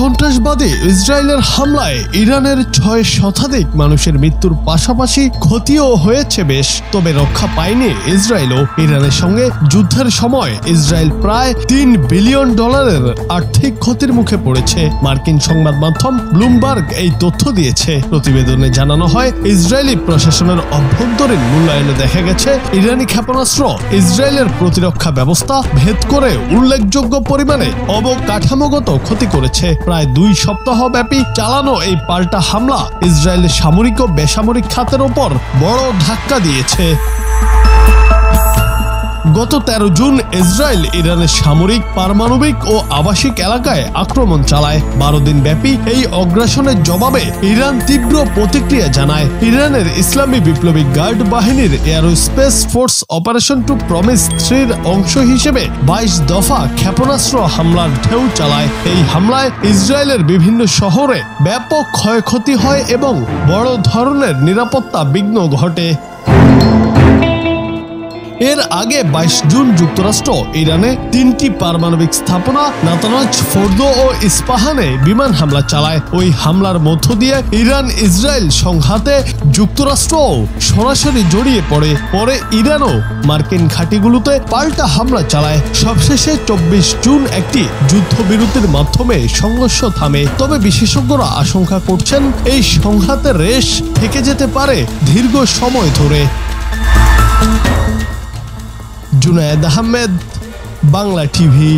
সন্ত্রাসবাদী ইসরায়েলের হামলায় ইরানের 6 শতাধিক মানুষের মৃত্যুর পাশাপাশি ক্ষতিও হয়েছে বেশ। তবে রক্ষা পায়নি ইসরায়েলও। ইরানের সঙ্গে যুদ্ধের সময় ইসরায়েল প্রায় $3 বিলিয়ন আর্থিক ক্ষতির মুখে পড়েছে। মার্কিন সংবাদ মাধ্যম ব্লুমবার্গ এই তথ্য দিয়েছে। প্রতিবেদনে জানানো হয়, ইসরায়েলি প্রশাসনের অভ্যন্তরীণ মূল্যায়নে দেখা গেছে ইরানি ক্ষেপণাস্ত্র ইসরায়েলের প্রতিরক্ষা ব্যবস্থা ভেদ করে উল্লেখযোগ্য পরিমাণে অবকাঠামোগত ক্ষতি করেছে। প্রায় 2 সপ্তাহ ব্যাপী চালানো এই পাল্টা হামলা ইসরায়েলের সামরিক ও বেসামরিক খাতের ওপর বড় ধাক্কা দিয়েছে। গত 13 জুন ইসরায়েল ইরানের সামরিক, পারমাণবিক ও আবাসিক এলাকায় আক্রমণ চালায়। 12 দিন ব্যাপী এই অগ্রাসনের জবাবে ইরান তীব্র প্রতিক্রিয়া জানায়। ইরানের ইসলামী বিপ্লবী গার্ড বাহিনীর aerospace force operation true promise 3 অংশ হিসেবে 22 দফা ক্ষেপণাস্ত্র হামলার ঢেউ চালায়। এই হামলায় ইসরায়েলের বিভিন্ন শহরে ব্যাপক ক্ষয়ক্ষতি হয় এবং বড় ধরনের নিরাপত্তা বিঘ্ন ঘটে। এর আগে 22 জুন যুক্তরাষ্ট্র ইরানে 3টি পারমাণবিক স্থাপনা নাতানজ, ফোর্দো ও ইস্পাহানে বিমান হামলা চালায়। ওই হামলার মধ্য দিয়ে ইরান ইসরায়েল সংঘাতে যুক্তরাষ্ট্রও সরাসরি জড়িয়ে পড়ে। পরে ইরানও মার্কিন ঘাঁটিগুলোতে পাল্টা হামলা চালায়। সবশেষে 24 জুন একটি যুদ্ধবিরতির মাধ্যমে সংঘর্ষ থামে। তবে বিশেষজ্ঞরা আশঙ্কা করছেন, এই সংঘাতের রেশ থেকে যেতে পারে দীর্ঘ সময় ধরে। জুনায়েদ আহমেদ, বাংলা টিভি।